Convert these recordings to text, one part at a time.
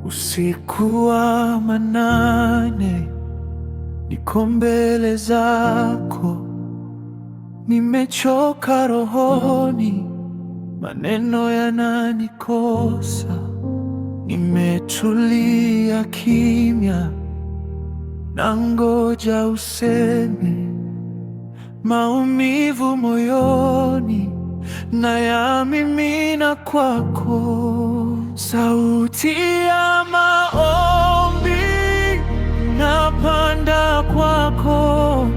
Usiku wa manane, niko mbele zako, nimechoka rohoni, maneno yananikosa. Nimetulia kimya, nangoja useme. Maumivu moyoni nayamimina kwako. Sauti ya maombi napanda kwako,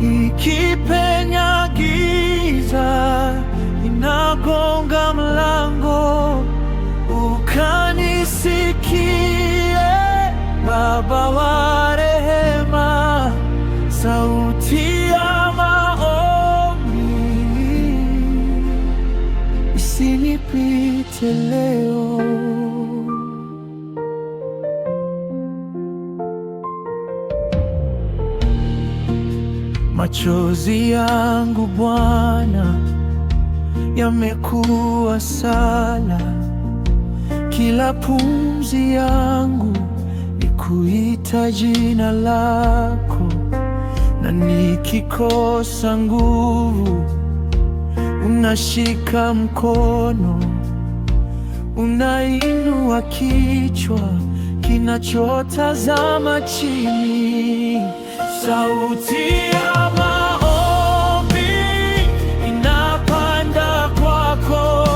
ikipenya giza inagonga mlango. Ukanisikie Baba wa rehema, sauti ya maombi isinipite leo. Machozi yangu Bwana yamekuwa sala, kila pumzi yangu ni kuita jina lako, na nikikosa nguvu unashika mkono, unainua kichwa kinachotazama chini. Sauti ya maombi inapanda kwako,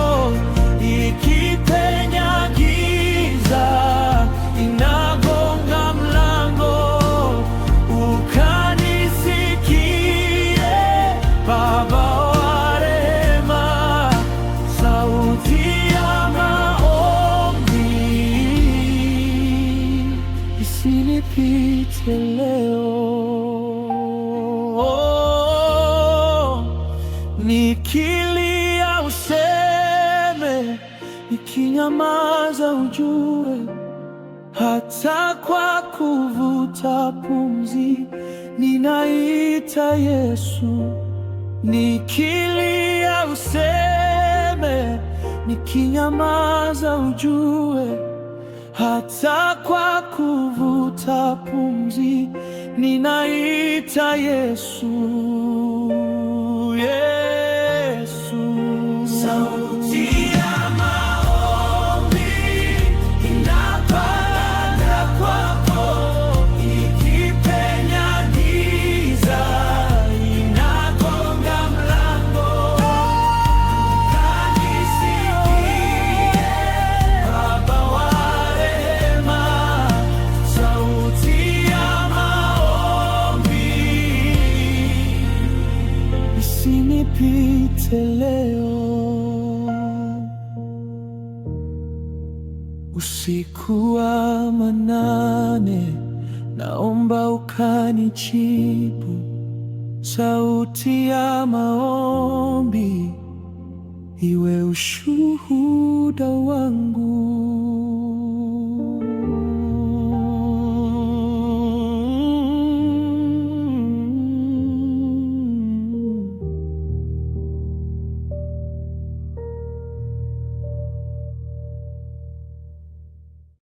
ikipenya giza inagonga mlango. Ukanisikie Baba wa rehema, sauti ya maombi isinipite leo. Nikilia useme, nikinyamaza ujue. Hata kwa kuvuta pumzi ninaita Yesu. Nikilia useme, nikinyamaza ujue. Hata kwa kuvuta pumzi ninaita Yesu. Yesu, sauti ya maombi inapanda kwako, ikipenya giza inagonga mlango. Ukanisikie Baba wa rehema, sauti ya maombi isinipite leo. Usiku wa manane, naomba ukanijibu. Sauti ya maombi iwe ushuhuda wangu.